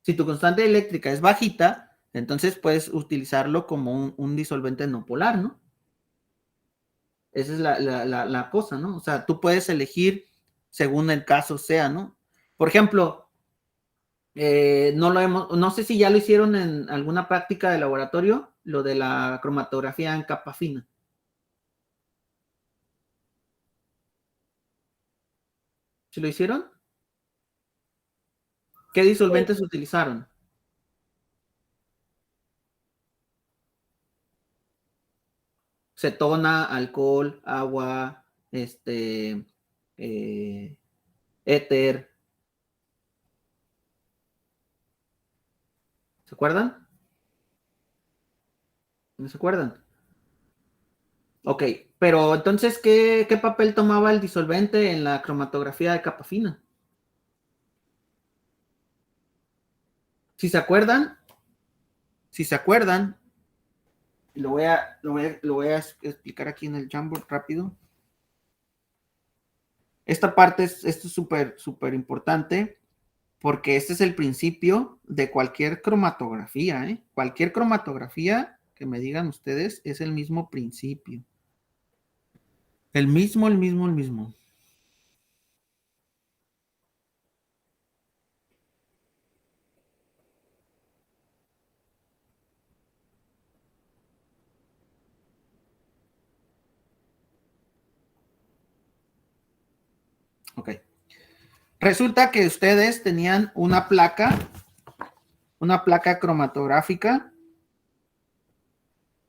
Si tu constante eléctrica es bajita, entonces puedes utilizarlo como un disolvente no polar, ¿no? Esa es la cosa, ¿no? O sea, tú puedes elegir según el caso sea, ¿no? Por ejemplo, no sé si ya lo hicieron en alguna práctica de laboratorio, lo de la cromatografía en capa fina. ¿Sí lo hicieron? ¿Qué disolventes utilizaron? Cetona, alcohol, agua, eh, éter. ¿Se acuerdan? ¿No se acuerdan? Ok, pero entonces, ¿qué papel tomaba el disolvente en la cromatografía de capa fina? Si se acuerdan, si se acuerdan, lo voy a explicar aquí en el Jamboard rápido. Esta parte esto es súper, súper importante. porque este es el principio de cualquier cromatografía, ¿eh? Cualquier cromatografía que me digan ustedes es el mismo principio. El mismo, el mismo, el mismo. Ok. Resulta que ustedes tenían una placa cromatográfica,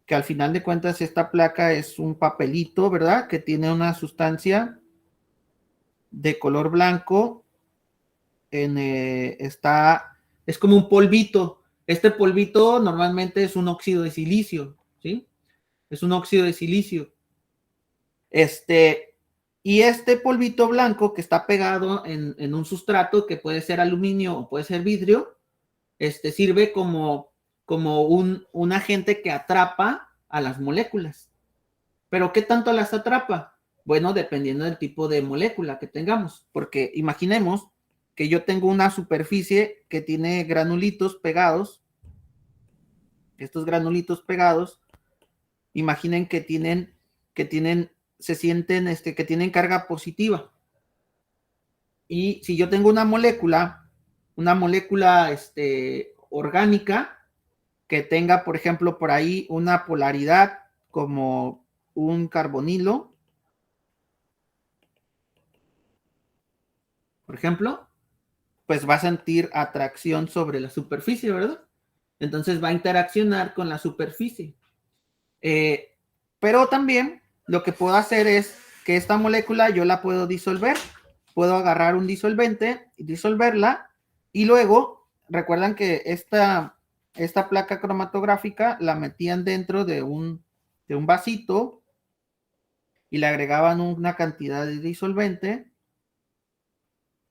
que al final de cuentas esta placa es un papelito, ¿verdad? Que tiene una sustancia de color blanco, es como un polvito. Este polvito normalmente es un óxido de silicio, ¿sí? Es un óxido de silicio. Y este polvito blanco que está pegado en un sustrato que puede ser aluminio o puede ser vidrio, sirve como un agente que atrapa a las moléculas. ¿Pero qué tanto las atrapa? Bueno, dependiendo del tipo de molécula que tengamos, porque imaginemos que yo tengo una superficie que tiene granulitos pegados. Estos granulitos pegados, imaginen se sienten, que tienen carga positiva. Y si yo tengo una molécula orgánica, que tenga, por ejemplo, por ahí una polaridad como un carbonilo, por ejemplo, pues va a sentir atracción sobre la superficie, ¿verdad? Entonces va a interaccionar con la superficie. Pero también lo que puedo hacer es que esta molécula yo la puedo disolver. Puedo agarrar un disolvente y disolverla. Y luego, recuerdan que esta placa cromatográfica la metían dentro de un vasito y le agregaban una cantidad de disolvente.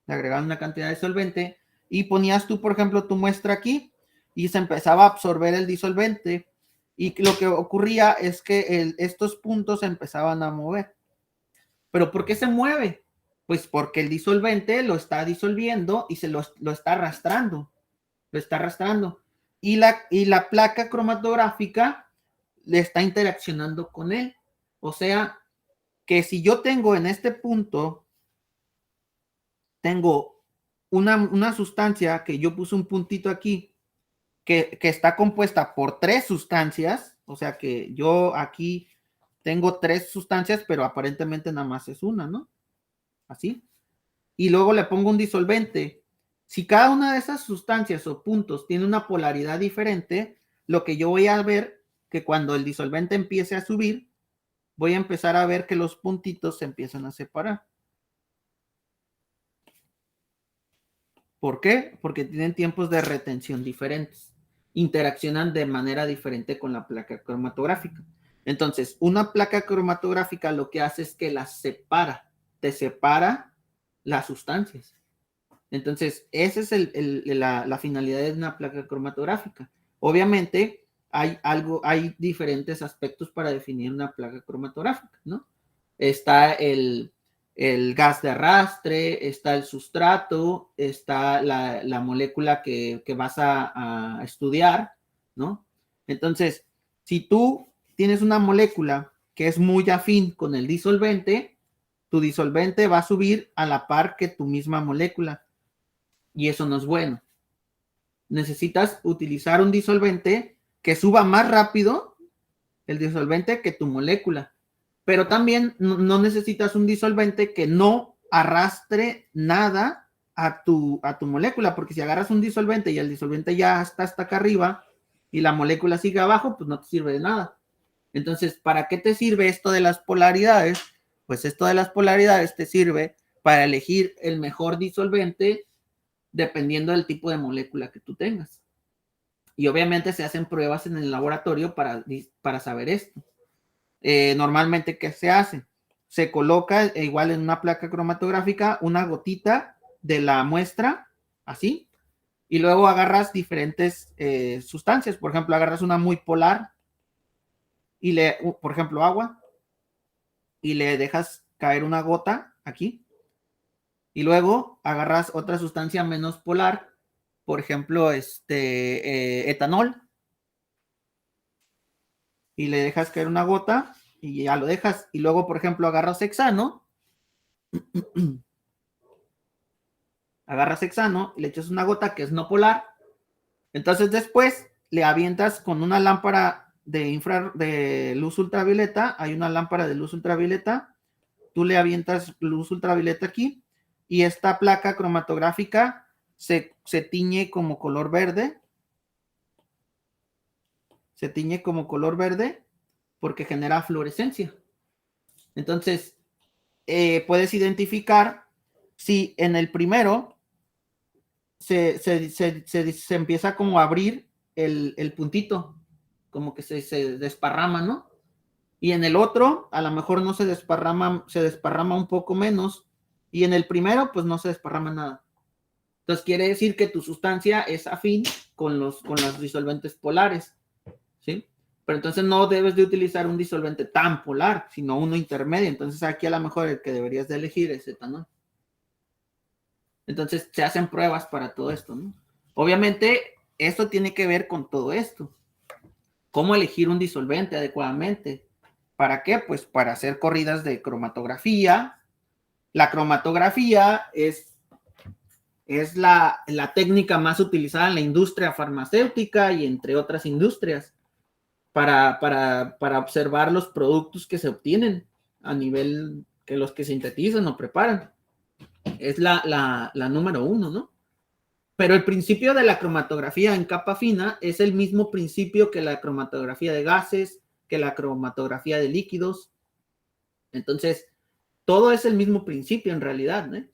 Le agregaban una cantidad de disolvente y ponías tú, por ejemplo, tu muestra aquí y se empezaba a absorber el disolvente. Y lo que ocurría es que estos puntos se empezaban a mover. ¿Pero por qué se mueve? Pues porque el disolvente lo está disolviendo y lo está arrastrando. Lo está arrastrando. Y la placa cromatográfica le está interaccionando con él. O sea, que si yo tengo en este punto, tengo una sustancia que yo puse un puntito aquí, que está compuesta por 3 sustancias, o sea que yo aquí tengo 3 sustancias, pero aparentemente nada más es una, ¿no? Así. Y luego le pongo un disolvente. Si cada una de esas sustancias o puntos tiene una polaridad diferente, lo que yo voy a ver que cuando el disolvente empiece a subir, voy a empezar a ver que los puntitos se empiezan a separar. ¿Por qué? Porque tienen tiempos de retención diferentes. Interaccionan de manera diferente con la placa cromatográfica. Entonces, una placa cromatográfica lo que hace es que las separa, te separa las sustancias. Entonces, esa es la finalidad de una placa cromatográfica. Obviamente, hay diferentes aspectos para definir una placa cromatográfica, ¿no? Está el gas de arrastre, está el sustrato, está la molécula que vas a estudiar, ¿no? Entonces, si tú tienes una molécula que es muy afín con el disolvente, tu disolvente va a subir a la par que tu misma molécula. Y eso no es bueno. Necesitas utilizar un disolvente que suba más rápido el disolvente que tu molécula. Pero también no necesitas un disolvente que no arrastre nada a tu molécula, porque si agarras un disolvente y el disolvente ya está hasta acá arriba y la molécula sigue abajo, pues no te sirve de nada. Entonces, ¿para qué te sirve esto de las polaridades? Pues esto de las polaridades te sirve para elegir el mejor disolvente dependiendo del tipo de molécula que tú tengas. Y obviamente se hacen pruebas en el laboratorio para saber esto. Normalmente, ¿qué se hace? Se coloca igual en una placa cromatográfica una gotita de la muestra, así, y luego agarras diferentes sustancias. Por ejemplo, agarras una muy polar y por ejemplo, agua, y le dejas caer una gota aquí, Y luego agarras otra sustancia menos polar, por ejemplo, etanol, y le dejas caer una gota y ya lo dejas. Y luego, por ejemplo, agarras hexano y le echas una gota que es no polar. Entonces después le avientas con una lámpara de luz ultravioleta, hay una lámpara de luz ultravioleta, tú le avientas luz ultravioleta aquí y esta placa cromatográfica se tiñe como color verde, porque genera fluorescencia. Entonces, puedes identificar si en el primero se empieza como a abrir el puntito, como que se desparrama, ¿no? Y en el otro, a lo mejor no se desparrama un poco menos, y en el primero, pues no se desparrama nada. Entonces quiere decir que tu sustancia es afín con los disolventes polares, ¿sí? Pero entonces no debes de utilizar un disolvente tan polar, sino uno intermedio. Entonces aquí a lo mejor el que deberías de elegir es etanol. Entonces se hacen pruebas para todo esto, ¿no? Obviamente, esto tiene que ver con todo esto. ¿Cómo elegir un disolvente adecuadamente? ¿Para qué? Pues para hacer corridas de cromatografía. La cromatografía es la técnica más utilizada en la industria farmacéutica y entre otras industrias para observar los productos que se obtienen a nivel que los que sintetizan o preparan. Es la número uno, ¿no? Pero el principio de la cromatografía en capa fina es el mismo principio que la cromatografía de gases, que la cromatografía de líquidos. Entonces, todo es el mismo principio en realidad, ¿eh?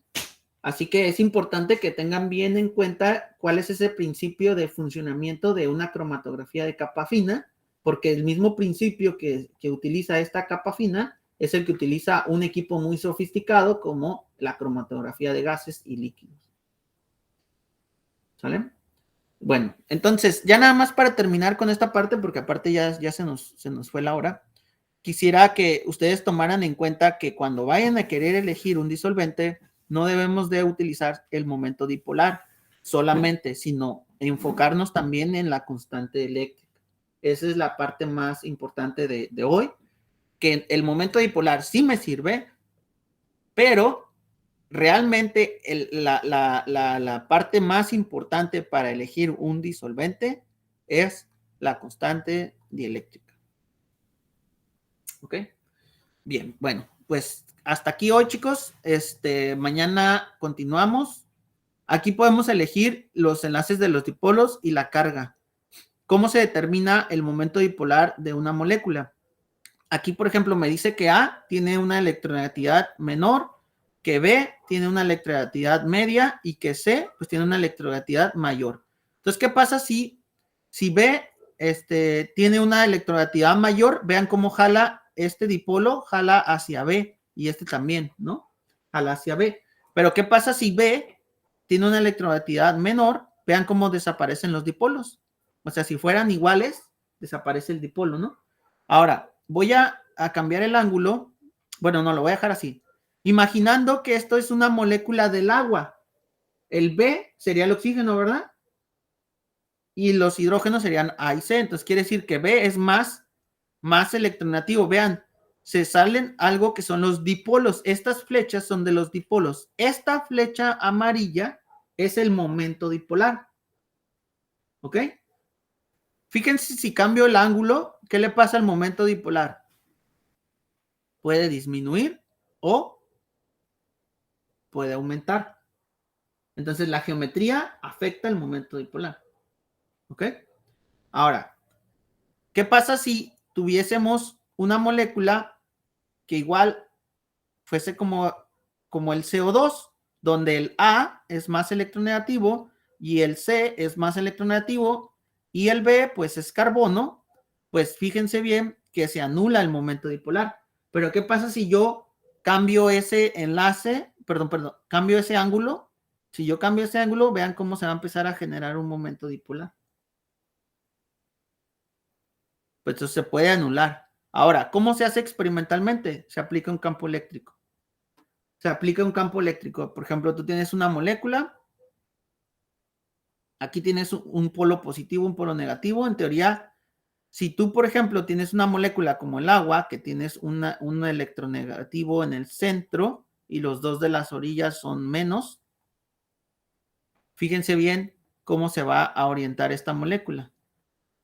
Así que es importante que tengan bien en cuenta cuál es ese principio de funcionamiento de una cromatografía de capa fina, porque el mismo principio que utiliza esta capa fina es el que utiliza un equipo muy sofisticado como la cromatografía de gases y líquidos. ¿Sale? Bueno, entonces, ya nada más para terminar con esta parte, porque aparte ya se nos fue la hora, quisiera que ustedes tomaran en cuenta que cuando vayan a querer elegir un disolvente, no debemos de utilizar el momento dipolar solamente, sino enfocarnos también en la constante eléctrica. Esa es la parte más importante de hoy, que el momento dipolar sí me sirve, pero realmente la parte más importante para elegir un disolvente es la constante dieléctrica. ¿Ok? Bien, bueno, pues hasta aquí hoy, chicos. Mañana continuamos. Aquí podemos elegir los enlaces de los dipolos y la carga. ¿Cómo se determina el momento dipolar de una molécula? Aquí, por ejemplo, me dice que A tiene una electronegatividad menor, que B tiene una electronegatividad media y que C pues tiene una electronegatividad mayor. Entonces, ¿qué pasa si B tiene una electronegatividad mayor? Vean cómo jala este dipolo, jala hacia B y este también, ¿no? Jala hacia B. Pero ¿qué pasa si B tiene una electronegatividad menor? Vean cómo desaparecen los dipolos. O sea, si fueran iguales, desaparece el dipolo, ¿no? Ahora, voy a cambiar el ángulo. Bueno, no, lo voy a dejar así. Imaginando que esto es una molécula del agua. El B sería el oxígeno, ¿verdad? Y los hidrógenos serían A y C. Entonces quiere decir que B es más electronegativo. Vean, se salen algo que son los dipolos. Estas flechas son de los dipolos. Esta flecha amarilla es el momento dipolar. ¿Ok? Fíjense si cambio el ángulo, ¿qué le pasa al momento dipolar? Puede disminuir o puede aumentar. Entonces la geometría afecta el momento dipolar. ¿Ok? Ahora, ¿qué pasa si tuviésemos una molécula que igual fuese como el CO2, donde el A es más electronegativo y el C es más electronegativo y el B pues es carbono? Pues fíjense bien que se anula el momento dipolar. Pero ¿qué pasa si yo cambio ese enlace, cambio ese ángulo? Si yo cambio ese ángulo, vean cómo se va a empezar a generar un momento dipolar. Pues eso se puede anular. Ahora, ¿cómo se hace experimentalmente? Se aplica un campo eléctrico. se aplica un campo eléctrico. Por ejemplo, tú tienes una molécula, aquí tienes un polo positivo, un polo negativo. En teoría, si tú, por ejemplo, tienes una molécula como el agua, que tienes un electronegativo en el centro y los dos de las orillas son menos, fíjense bien cómo se va a orientar esta molécula.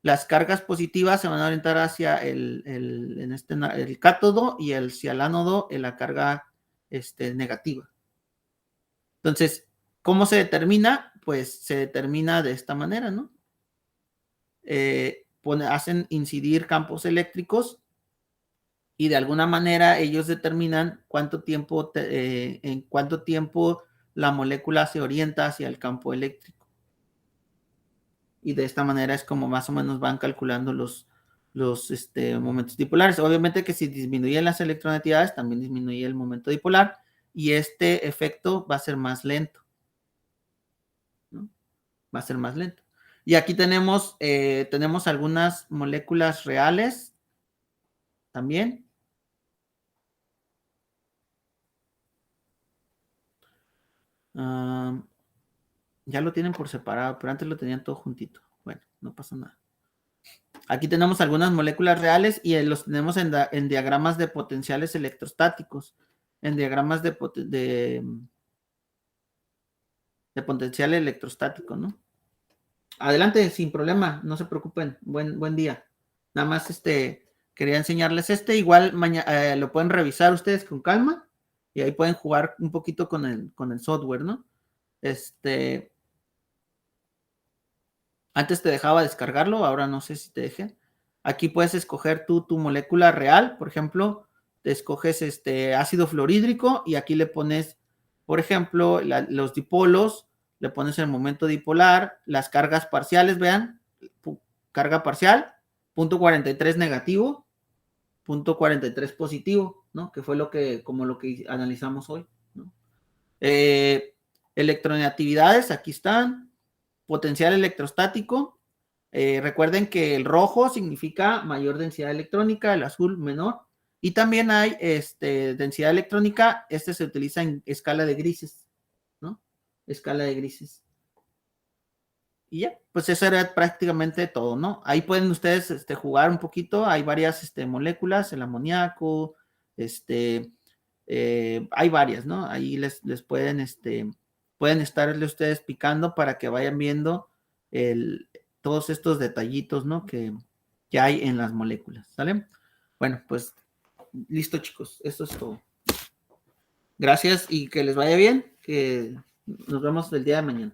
Las cargas positivas se van a orientar hacia el cátodo y hacia el ánodo en la carga negativa. Entonces, ¿cómo se determina? Pues se determina de esta manera, ¿no? Hacen incidir campos eléctricos y de alguna manera ellos determinan en cuánto tiempo la molécula se orienta hacia el campo eléctrico. Y de esta manera es como más o menos van calculando los momentos dipolares. Obviamente que si disminuyen las electronegatividades, también disminuye el momento dipolar y este efecto va a ser más lento, ¿no? Va a ser más lento. Y aquí tenemos algunas moléculas reales también. Ya lo tienen por separado, pero antes lo tenían todo juntito. Bueno, no pasa nada. Aquí tenemos algunas moléculas reales y los tenemos en diagramas de potenciales electrostáticos, en diagramas de potencial electrostático, ¿no? Adelante, sin problema, no se preocupen. Buen día. Nada más quería enseñarles igual lo pueden revisar ustedes con calma y ahí pueden jugar un poquito con el software, ¿no? Antes te dejaba descargarlo, ahora no sé si te deje. Aquí puedes escoger tú tu molécula real, por ejemplo, te escoges ácido fluorhídrico y aquí le pones, por ejemplo, los dipolos, le pones el momento dipolar, las cargas parciales, vean, carga parcial, 0.43 negativo, 0.43 positivo, ¿no? Que fue como lo que analizamos hoy, ¿no? Electronegatividades, aquí están. Potencial electrostático. Recuerden que el rojo significa mayor densidad electrónica, el azul menor. Y también hay densidad electrónica, se utiliza en escala de grises, ¿no? Escala de grises. Y ya, pues eso era prácticamente todo, ¿no? Ahí pueden ustedes jugar un poquito, hay varias moléculas, el amoníaco, hay varias, ¿no? Ahí les pueden estarle ustedes picando para que vayan viendo todos estos detallitos, ¿no? Que hay en las moléculas, ¿sale? Bueno, pues listo, chicos, esto es todo. Gracias y que les vaya bien, que nos vemos el día de mañana.